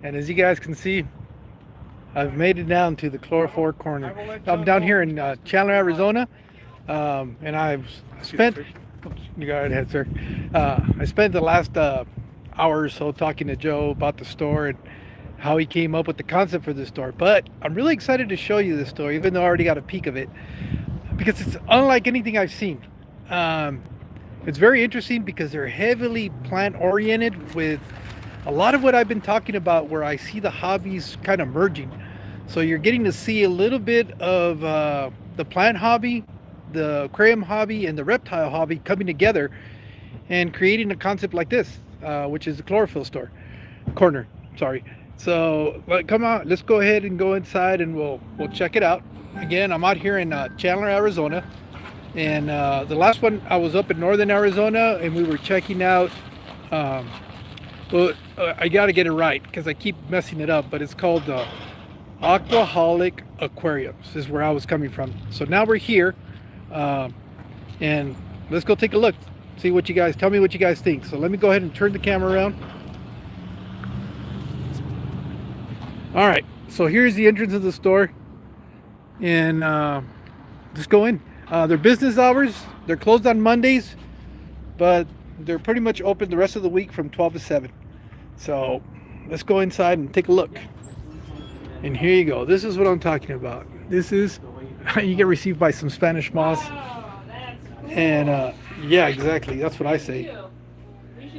And as you guys can see, I've made it down to the Chlorophyll Corner. I'm down here in Chandler, Arizona, and I've spent. Oops, you go right ahead, sir. I spent the last hour or so talking to Joe about the store and how he came up with the concept for the store. But I'm really excited to show you this store, even though I already got a peek of it, because it's unlike anything I've seen. Um, it's very interesting because they're heavily plant oriented with a lot of what I've been talking about, where I see the hobbies kind of merging. So you're getting to see a little bit of the plant hobby, the aquarium hobby, and the reptile hobby coming together and creating a concept like this, which is the chlorophyll store corner. Sorry. So come on, let's go ahead and go inside and we'll check it out. Again, I'm out here in Chandler, Arizona, and the last one I was up in northern Arizona, and we were checking out. Um, I got to get it right because I keep messing it up, but it's called the Aquaholic Aquariums. Is where I was coming from. So now we're here, um, and let's go take a look. See what you guys tell me what you guys think. So let me go ahead and turn the camera around. All right. So here's the entrance of the store, and just go in. Their business hours, they're closed on Mondays, but they're pretty much open the rest of the week from 12 to 7. So let's go inside and take a look. And here you go. This is what I'm talking about. This is, you get received by some Spanish moss. And yeah, exactly. That's what I say.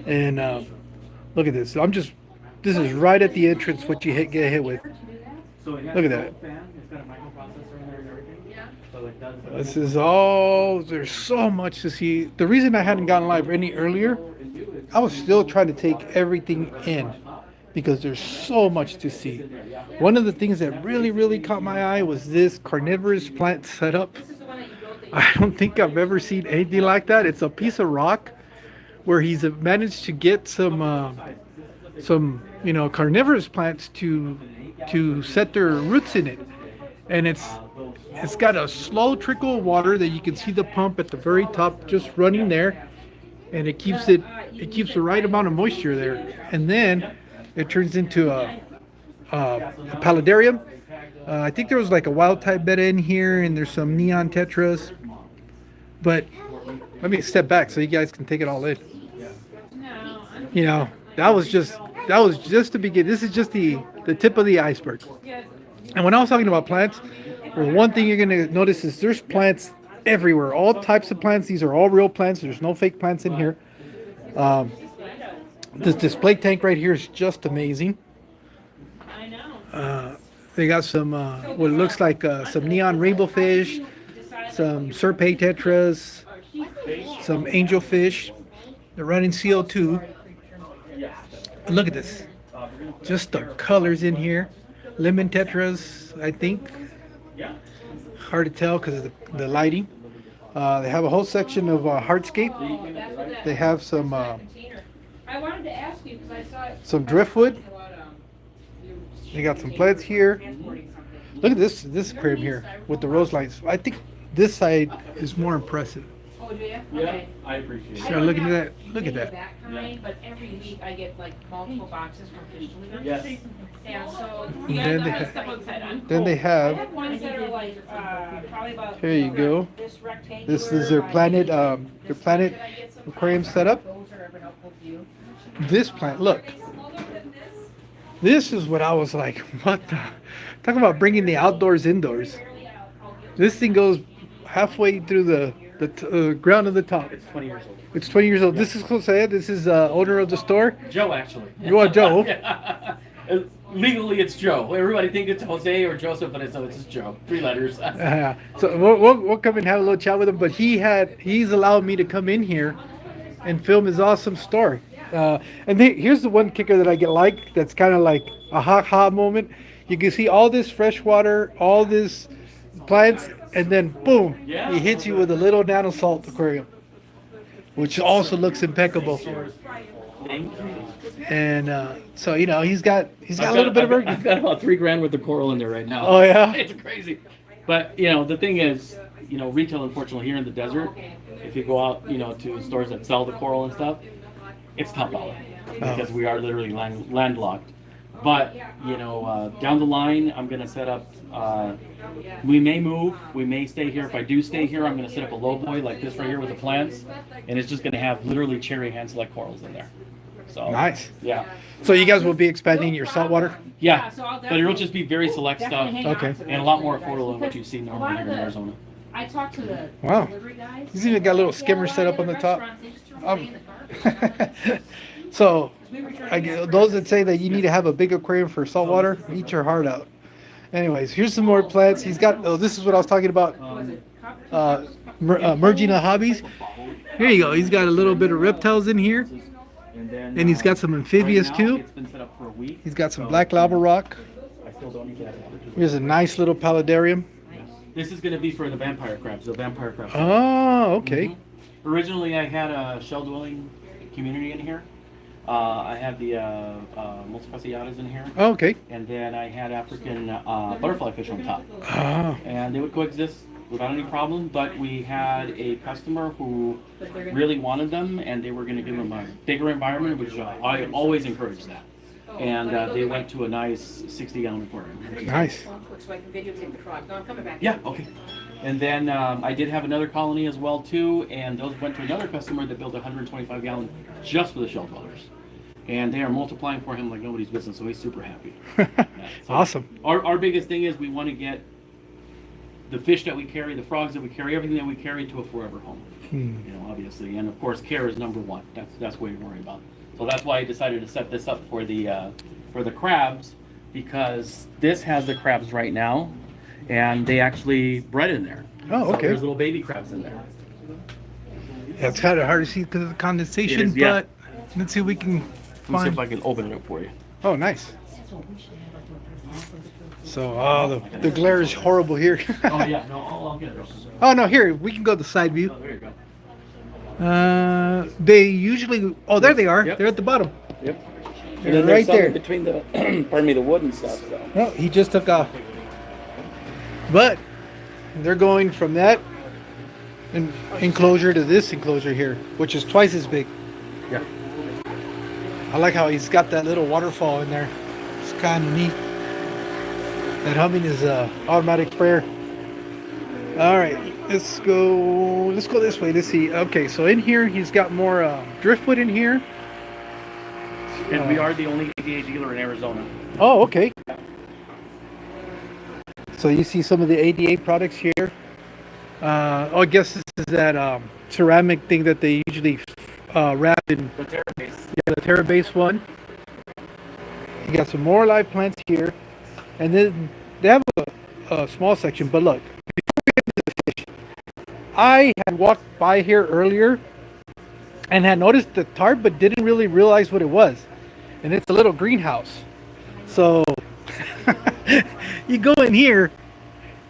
And look at this. This is right at the entrance what you get hit with. Look at that. This is all, there's so much to see. The reason I hadn't gotten live any earlier, I was still trying to take everything in because there's so much to see. One of the things that really caught my eye was this carnivorous plant setup. I don't think I've ever seen anything like that. It's a piece of rock where he's managed to get some carnivorous plants to set their roots in it, and it's got a slow trickle of water that you can see the pump at the very top just running there, and it keeps the right amount of moisture there, and then it turns into a paludarium. I think there was like a wild type betta in here, and there's some neon tetras. But let me step back so you guys can take it all in. You know, that was just the beginning. This is just the tip of the iceberg. And when I was talking about plants, well, one thing you're gonna notice is there's plants everywhere, all types of plants. These are all real plants. There's no fake plants in here. Um, this display tank right here is just amazing. They got some what looks like some neon rainbow fish, some serpent tetras, some angelfish. They're running CO2. And look at this. Just the colors in here. Lemon tetras, I think. Hard to tell because of the lighting. They have a whole section of hardscape. They have some driftwood. They got some plants here. Look at this aquarium here with the rose lights. I think this side is more impressive. Oh, do you? Okay. I appreciate it. Start looking at that. Look at that. That kind, but every week I get like multiple boxes from fish delivery. Yes. And so. And then they I have. have ones that are like, probably about. Here you go. This rectangular. This is their planet aquarium setup. Those are ever helpful to you. This plant, look. This is what I was like. What the? Talk about bringing the outdoors indoors. This thing goes halfway through the ground of the top. It's 20 years old. It's 20 years old. This is Jose. This is owner of the store. Joe, actually. You are Joe. Yeah. Legally, it's Joe. Everybody thinks it's Jose or Joseph, but it's just Joe. 3 letters. So we'll come and have a little chat with him. But he's allowed me to come in here and film his awesome store. And here's the one kicker that I get that's kind of like a ha moment. You can see all this fresh water, all this plants, and then boom, he hits you with a little nano salt aquarium, which also looks impeccable. Thank you. And so he's got a little bit of everything. I've got about $3,000 worth of coral in there right now. Oh yeah, It's crazy. But the thing is, retail, unfortunately, here in the desert, if you go out, to stores that sell the coral and stuff, it's top dollar because we are literally landlocked. But down the line, I'm gonna set up. We may move. We may stay here. If I do stay here, I'm gonna set up a low boy like this right here with the plants, and it's just gonna have literally cherry hand select corals in there. So Nice. Yeah. So you guys will be expanding your saltwater? Yeah. so I'll But it'll just be very select stuff definitely hang on Okay. to and a those lot more for you affordable than what guys, you see because a normally lot here of in the- Arizona. I talked to the Wow. delivery guys. He's even got a little skimmer set up on the top. So, those that say that you need to have a big aquarium for saltwater, eat your heart out. Anyways, here's some more plants. He's got, this is what I was talking about, merging the hobbies. Here you go. He's got a little bit of reptiles in here. And he's got some amphibious too. It's been set up for a week. He's got some black lava rock. I still don't even have it. Here's a nice little paludarium. This is going to be for the vampire crabs. The vampire crabs. Oh, okay. Originally, I had a shell-dwelling community in here. I had the multifasciatas in here, Oh, okay. and then I had African butterfly fish on top, Ah, and they would coexist without any problem. But we had a customer who really wanted them, and they were going to give them a bigger environment, which I always encourage that. And they went to a nice 60-gallon aquarium. nice. So I can videotape the frog. No, I'm coming back. Yeah, okay. And then I did have another colony as well too, and those went to another customer that built a 125-gallon just for the shell dwellers. And they are multiplying for him like nobody's business, so he's super happy. Yeah, so Awesome. Our biggest thing is we want to get the fish that we carry, the frogs that we carry, everything that we carry to a forever home. Obviously, and of course, care is number one. That's what we worry about. So that's why I decided to set this up for the crabs, because this has the crabs right now, and they actually bred in there. Oh, So okay. there's little baby crabs in there. Yeah, it's kind of hard to see because of the condensation, It is, yeah. but let's see if we can Let me see find. if I can open it up for you. Oh, nice. So, the glare is horrible here. Oh yeah, no, I'll get it. Oh, no, here, we can go to the side view. Oh, there you go. They usually, oh, there they are. Yep. They're at the bottom. Yep. They're right there. between the, pardon me, the wood and stuff. So. Oh, he just took off. But they're going from that enclosure to this enclosure here, which is twice as big. Yeah. I like how he's got that little waterfall in there. It's kind of neat. That humming is automatic sprayer. All right, let's go this way. Let's see. Okay, so in here he's got more driftwood in here. And we are the only ADA dealer in Arizona. Oh, okay. So you see some of the ADA products here. I guess this is that ceramic thing that they usually wrap in. The Terra base. Yeah, the Terra base one. You got some more live plants here, and then they have a small section. But look, before we get into the fish, I had walked by here earlier and had noticed the tarp, but didn't really realize what it was. And it's a little greenhouse. So you go in here,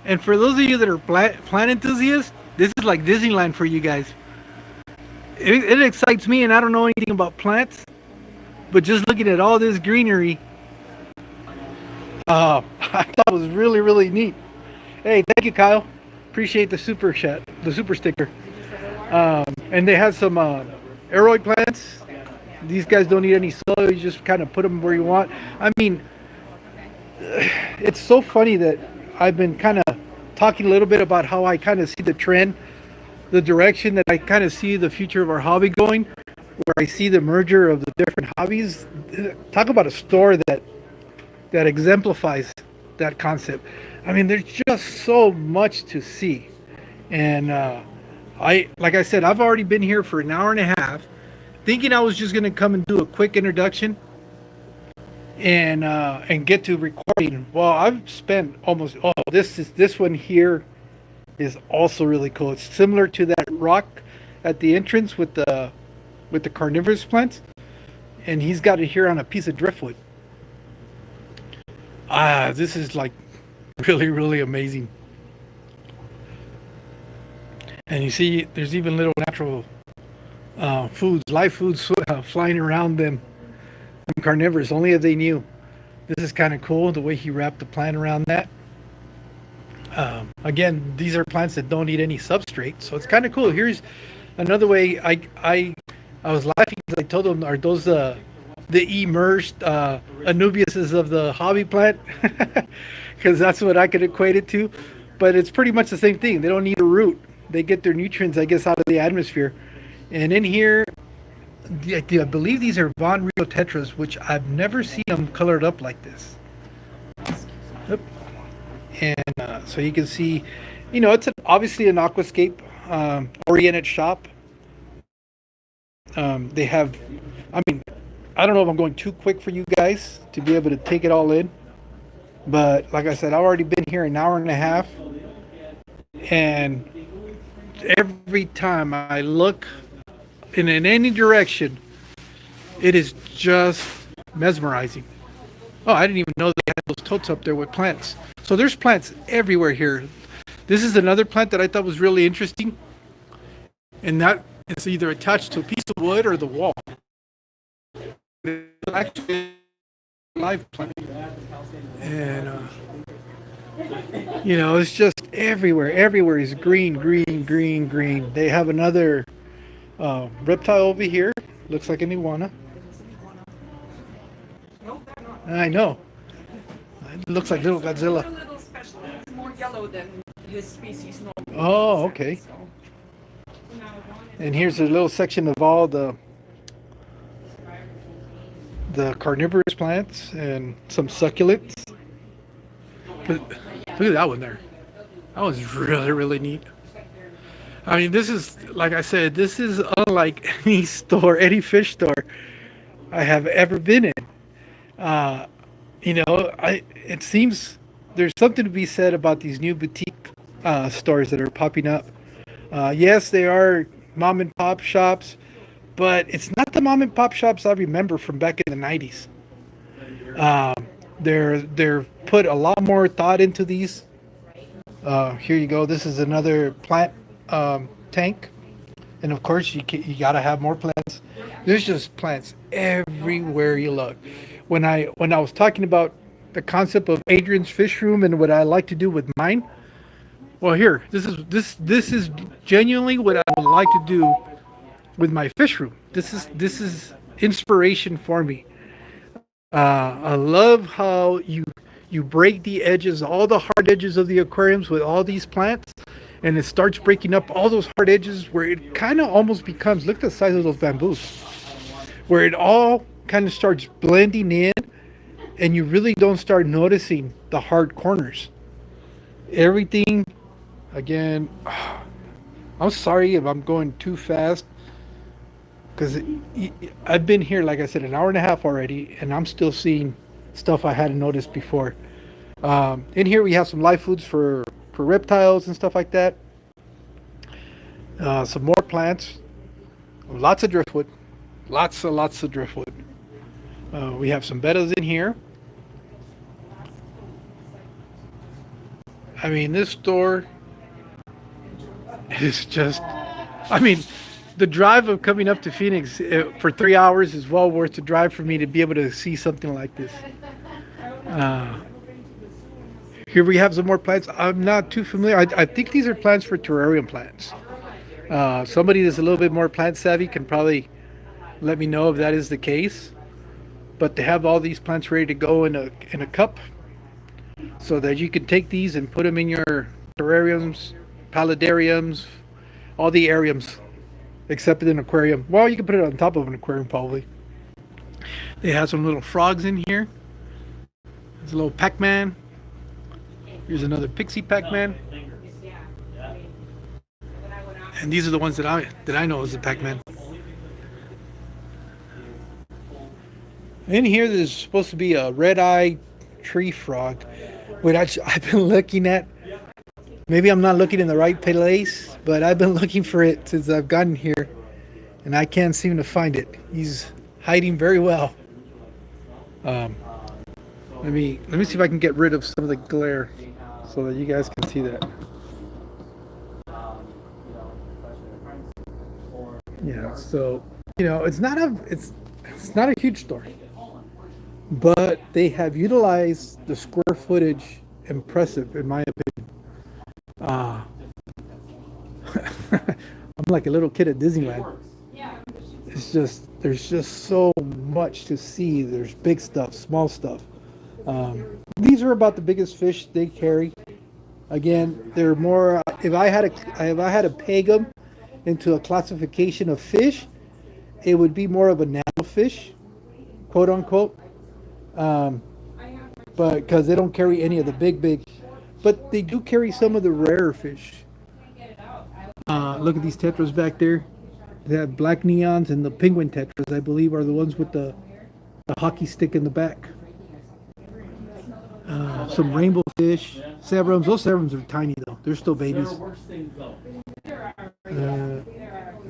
and for those of you that are plant enthusiasts, this is like Disneyland for you guys. It excites me, and I don't know anything about plants, but just looking at all this greenery, I thought it was really, really neat. Hey, thank you, Kyle. Appreciate the super sticker. And they have some aeroid plants. These guys don't need any soil. You just kind of put them where you want. I mean, it's so funny that I've been kind of talking a little bit about how I kind of see the trend, the direction that I kind of see the future of our hobby going, where I see the merger of the different hobbies. Talk about a store that exemplifies that concept. I mean, there's just so much to see. And like I said, I've already been here for an hour and a half, thinking I was just going to come and do a quick introduction and get to recording. Well, I've spent almost, this one here is also really cool. It's similar to that rock at the entrance with the carnivorous plants, and he's got it here on a piece of driftwood. This is like really, really amazing. And you see, there's even little natural live foods flying around them carnivores, only if they knew. This is kind of cool, the way he wrapped the plant around that. Again, these are plants that don't need any substrate, so it's kind of cool. Here's another way. I was laughing because I told them, are those the immersed Anubiuses of the hobby plant, because that's what I could equate it to. But it's pretty much the same thing. They don't need a root. They get their nutrients, I guess, out of the atmosphere. And in here, I believe these are Von Rio Tetras, which I've never seen them colored up like this. Yep. And so you can see, it's obviously an aquascape oriented shop. They have, I mean, I don't know if I'm going too quick for you guys to be able to take it all in. But like I said, I've already been here an hour and a half. And every time I look in any direction, it is just mesmerizing. Oh, I didn't even know they had those totes up there with plants. So there's plants everywhere here. This is another plant that I thought was really interesting. And that is either attached to a piece of wood or the wall. It's actually a live plant. And, it's just everywhere. Everywhere is green, green, green, green. They have another reptile over here. Looks like an iguana. I know. It looks like little Godzilla. It's a little special. It's more yellow than his species normally. Oh, okay. And here's a little section of all the carnivorous plants and some succulents. But look at that one there. That was really, really neat. I mean, this is, like I said, this is unlike any store, any fish store I have ever been in. It seems there's something to be said about these new boutique stores that are popping up. Yes, they are mom and pop shops, but it's not the mom and pop shops I remember from back in the 90s. They're put a lot more thought into these. Here you go. This is another plant tank, and of course you gotta have more plants. There's just plants everywhere you look. When I was talking about the concept of Adrian's fish room and what I like to do with mine, well, here this is genuinely what I would like to do with my fish room. This is inspiration for me. I love how you break the edges, all the hard edges of the aquariums with all these plants, and it starts breaking up all those hard edges where it kind of almost becomes, look at the size of those bamboos, where it all kind of starts blending in, and you really don't start noticing the hard corners. Everything, again, I'm sorry if I'm going too fast, because I've been here, like I said, an hour and a half already, and I'm still seeing stuff I hadn't noticed before. In here we have some live foods for reptiles and stuff like that. Some more plants. Lots of driftwood. Lots of driftwood. We have some bettas in here. I mean, this store is just, the drive of coming up to Phoenix for 3 hours is well worth the drive for me to be able to see something like this. Here we have some more plants. I'm not too familiar. I think these are plants for terrarium plants. Somebody that's a little bit more plant savvy can probably let me know if that is the case. But they have all these plants ready to go in a cup, so that you can take these and put them in your terrariums, paludariums, all the ariums, except in an aquarium. Well, you can put it on top of an aquarium probably. They have some little frogs in here. There's a little Pac-Man. Here's another Pixie Pac-Man. And these are the ones that I know as the Pac-Man. In here, there's supposed to be a red-eye tree frog, which I've been looking at. Maybe I'm not looking in the right place, but I've been looking for it since I've gotten here, and I can't seem to find it. He's hiding very well. Let me see if I can get rid of some of the glare so that you guys can see that. Yeah, so it's not a huge store, but they have utilized the square footage impressive, in my opinion. I'm like a little kid at Disneyland. It's just there's just so much to see. There's big stuff, small stuff. These are about the biggest fish they carry. Again, they're more. If I had to peg them into a classification of fish, it would be more of a nano fish, quote unquote. Um, but because they don't carry any of the big, but they do carry some of the rarer fish. Look at these tetras back there. They have black neons, and the penguin tetras, I believe, are the ones with the hockey stick in the back. Some rainbow fish, sabrums. Those sabrums are tiny though. They're still babies.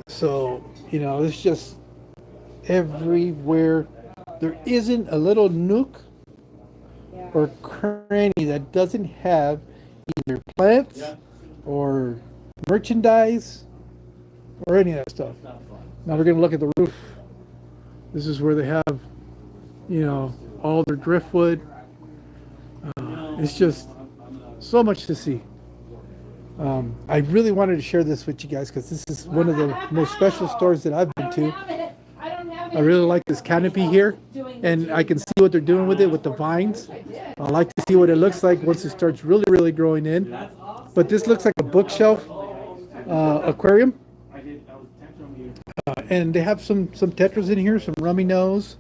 So it's just everywhere. There isn't a little nook or cranny that doesn't have either plants or merchandise or any of that stuff. Now we're gonna look at the roof. This is where they have, all their driftwood. It's just so much to see. I really wanted to share this with you guys because this is one of the most special stores that I've been to. I really like this canopy here, and I can see what they're doing with it with the vines. I like to see what it looks like once it starts really, really growing in. But this looks like a bookshelf aquarium. And they have some tetras in here, some rummy nose.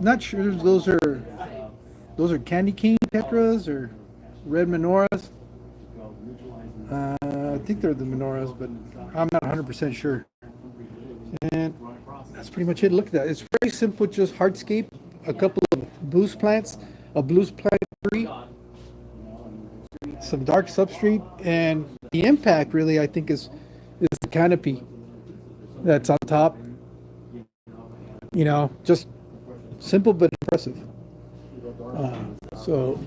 Not sure those are candy cane tetras or red menoras. I think they're the menoras, but I'm not 100% sure. And that's pretty much it. Look at that. It's very simple, just hardscape, a couple of blues plants, a blues plant tree, some dark substrate, and the impact really I think is the canopy that's on top. Just simple but impressive. So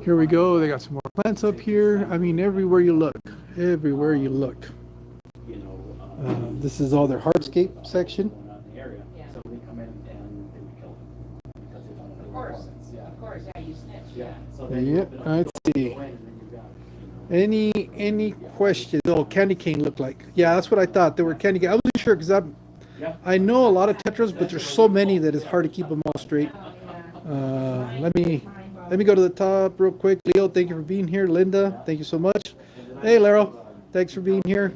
here we go. They got some more plants up here. I mean, everywhere you look. This is all their hardscape section. Yep. Let's see. Any questions? Oh, candy cane looked like. Yeah, that's what I thought. They were candy cane. I wasn't sure because I know a lot of tetras, but there's so many that it's hard to keep them all straight. Let me go to the top real quick. Leo, thank you for being here. Linda, thank you so much. Hey, Laro, thanks for being here.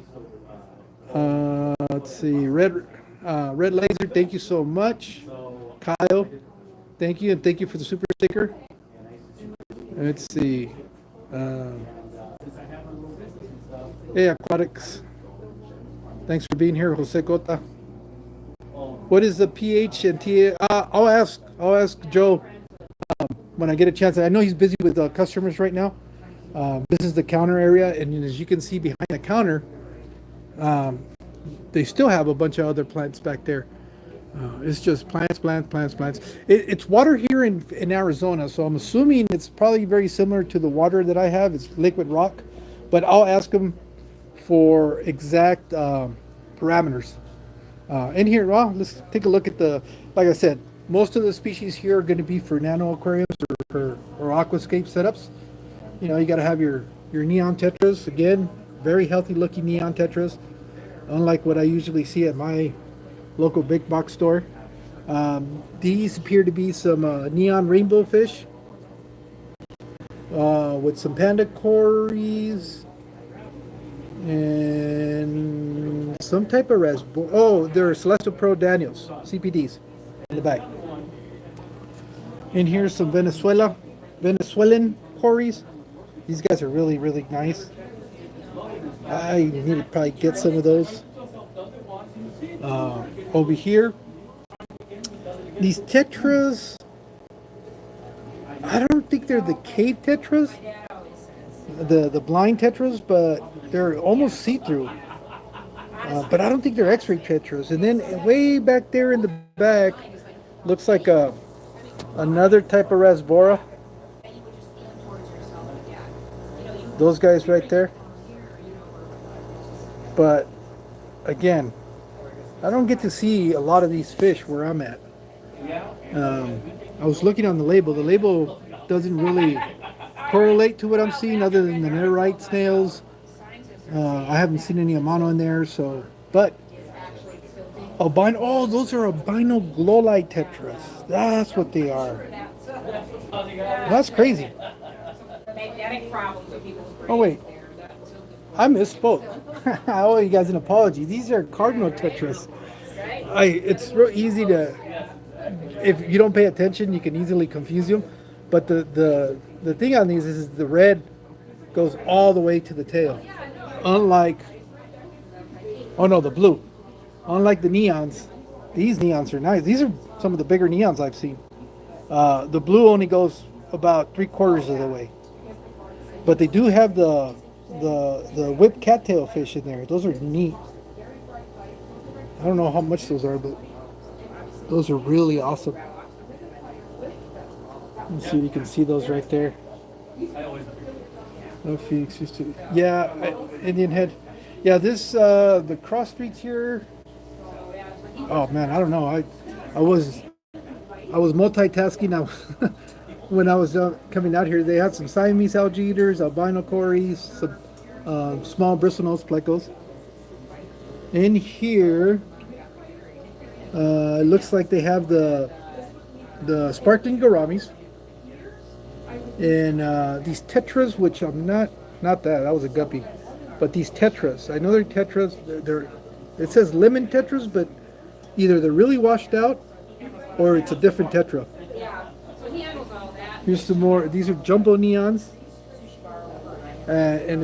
Let's see. Red Laser, thank you so much. Kyle, thank you, and thank you for the super sticker. Let's see. Hey, Aquatics. Thanks for being here, Jose Cota. What is the pH and TA? I'll ask Joe when I get a chance. I know he's busy with customers right now. This is the counter area, and as you can see behind the counter, they still have a bunch of other plants back there. It's just plants. It's water here in Arizona, so I'm assuming it's probably very similar to the water that I have. It's liquid rock, but I'll ask them for exact parameters. In here, well, let's take a look at like I said, most of the species here are going to be for nano aquariums or aquascape setups. You got to have your neon tetras. Again, very healthy looking neon tetras, unlike what I usually see at my local big box store. These appear to be some neon rainbow fish with some panda cories and some type of raspberry. Oh, they're Celestial Pro Daniels, CPDs in the back. And here's some Venezuelan cories. These guys are really, really nice. I need to probably get some of those. Over here, these tetras, I don't think they're the cave tetras, the blind tetras, but they're almost see-through. But I don't think they're X-ray tetras. And then way back there in the back, looks like another type of rasbora. Those guys right there. But again, I don't get to see a lot of these fish where I'm at. I was looking on the label. The label doesn't really correlate to what I'm seeing other than the netherite snails, I haven't seen any Amano in there, so, but albino, oh, those are albino glow light tetras. That's what they are. That's crazy. Magnetic problems with people's brains. Oh, wait. I misspoke. I owe you guys an apology. These are cardinal tetras. It's real easy to, if you don't pay attention, you can easily confuse them. But the thing on these is the red goes all the way to the tail. Unlike, oh no, the blue. Unlike the neons, these neons are nice. These are some of the bigger neons I've seen. The blue only goes about 3/4 of the way. But they do have the whipped cattail fish in there. Those are neat. I don't know how much those are, but those are really awesome. Let's see if you can see those right there. No Phoenix used to. Yeah, Indian head. Yeah, this the cross streets here. Oh man, I don't know. I was multitasking. Now when I was coming out here, they had some Siamese algae eaters, albino cories, some small bristlenose plecos. In here, it looks like they have the sparkling gouramis and these tetras, which I'm not that was a guppy, but these tetras. I know they're tetras. They're it says lemon tetras, but either they're really washed out or it's a different tetra. Yeah, so he handles all that. Here's some more. These are jumbo neons, and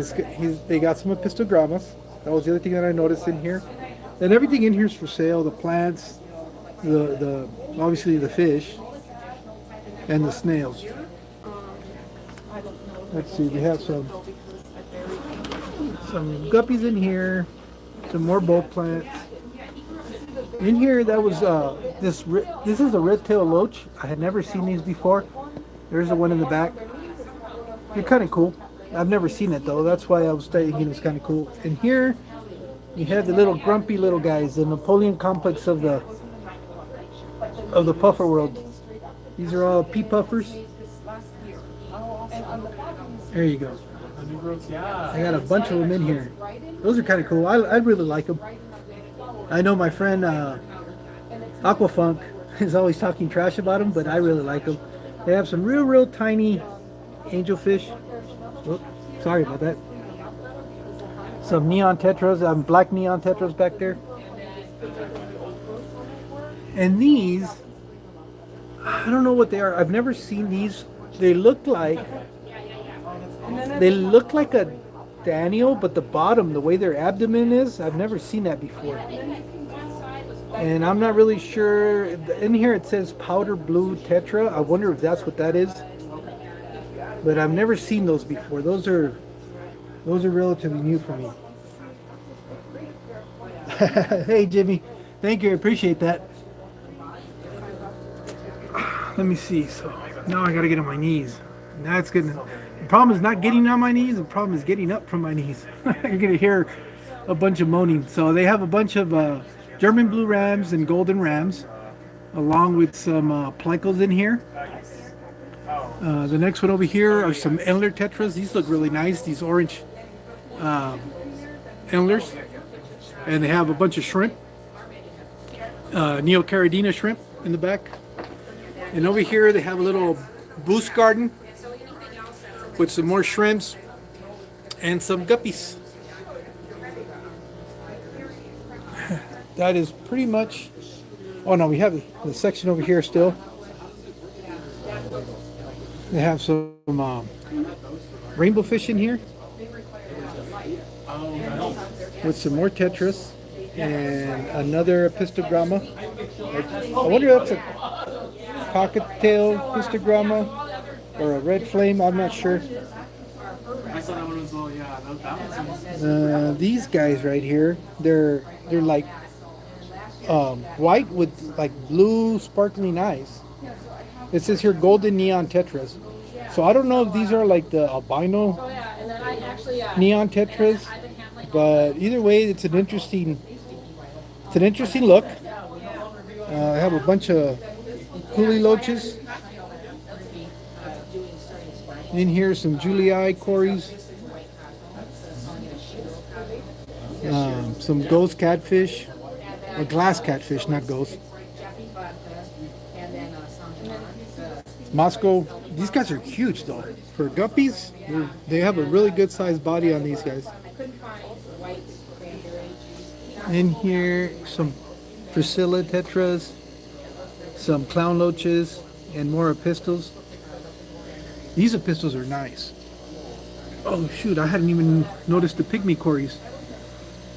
they got some epistogrammas. That was the other thing that I noticed in here. And everything in here is for sale. The plants, the obviously the fish, and the snails. Let's see. We have some guppies in here. Some more bulb plants. In here, that was this is a red-tailed loach. I had never seen these before. There's the one in the back. They're kind of cool. I've never seen it though. That's why I was thinking it was kind of cool. And here, you have the little grumpy little guys, the Napoleon complex of the puffer world. These are all pea puffers. There you go. I got a bunch of them in here. Those are kind of cool. I really like them. I know my friend Aquafunk is always talking trash about them, but I really like them. They have some real tiny angelfish. Oh, sorry about that. Some neon tetras, black neon tetras back there. And these, I don't know what they are. I've never seen these. They look like a Daniel, but the bottom, the way their abdomen is, I've never seen that before. And I'm not really sure. In here it says powder blue tetra. I wonder if that's what that is. But I've never seen those before. Those are relatively new for me. Hey Jimmy, thank you. I appreciate that. Let me see. So now I gotta get on my knees. That's good. The problem is not getting on my knees. The problem is getting up from my knees. You're gonna hear a bunch of moaning. So they have a bunch of German blue rams and golden rams, along with some plecos in here. The next one over here are some antler tetras. These look really nice. These orange antlers, and they have a bunch of shrimp, Neocaridina shrimp in the back. And over here they have a little boost garden with some more shrimps and some guppies. That is pretty much. Oh no, we have the section over here still. They have some rainbow fish in here with some more tetras and another epistogramma. I wonder if that's a cockatail epistogramma or a red flame. I'm not sure. I saw that one as well. Yeah, that was. These guys right here, they're like white with like blue sparkling eyes. It says here golden neon tetras. So I don't know if these are like the albino neon tetras, but either way, it's an interesting look. I have a bunch of coolie loaches. In here, some Julii cories. some ghost catfish, or glass catfish, not ghost. Moscow. These guys are huge though. For guppies, they have a really good sized body on these guys. In here, some Priscilla tetras, some clown loaches, and more epistles. These epistles are nice. Oh shoot, I hadn't even noticed the pygmy cories.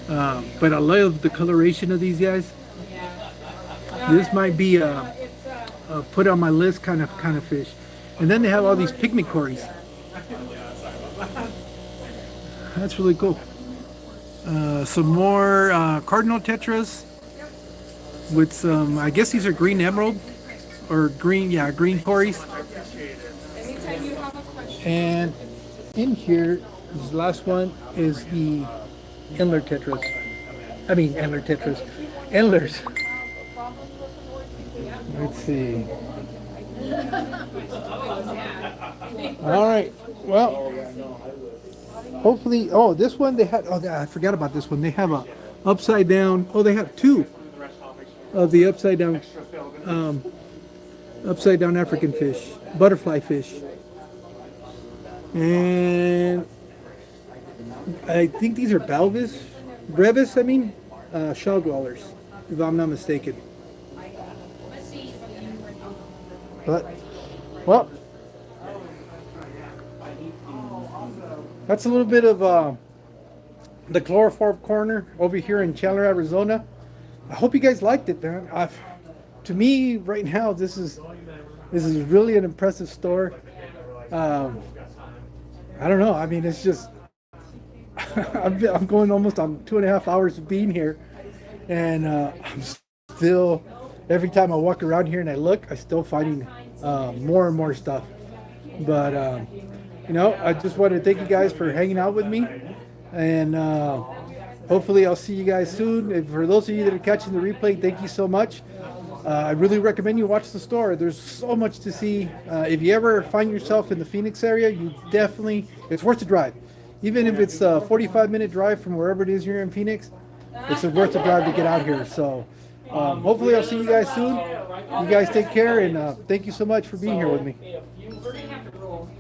But I love the coloration of these guys. This might be a put on my list kind of fish. And then they have all these pygmy cories. That's really cool. Some more cardinal tetras with some, I guess these are green emerald or green, yeah, green cories. And in here, this last one is the Endler tetras. I mean, Endler tetras. Endlers. Let's see. All right. Well, hopefully. Oh, this one they had. Oh, I forgot about this one. They have a upside down. Oh, they have two of the upside down African fish, butterfly fish, and I think these are brevis. I mean, shell dwellers, if I'm not mistaken. But, well, that's a little bit of the Chlorophyll Corner over here in Chandler, Arizona. I hope you guys liked it, man. To me, right now, this is really an impressive store. I don't know. I mean, it's just I'm going almost on 2.5 hours of being here, and I'm still. Every time I walk around here and I look, I'm still finding more and more stuff. But, you know, I just want to thank you guys for hanging out with me. And hopefully I'll see you guys soon. And for those of you that are catching the replay, thank you so much. I really recommend you watch the store. There's so much to see. If you ever find yourself in the Phoenix area, it's worth the drive. Even if it's a 45-minute drive from wherever it is you're in Phoenix, it's worth the drive to get out here. So. Hopefully I'll see you guys soon. You guys take care, and thank you so much for being here with me.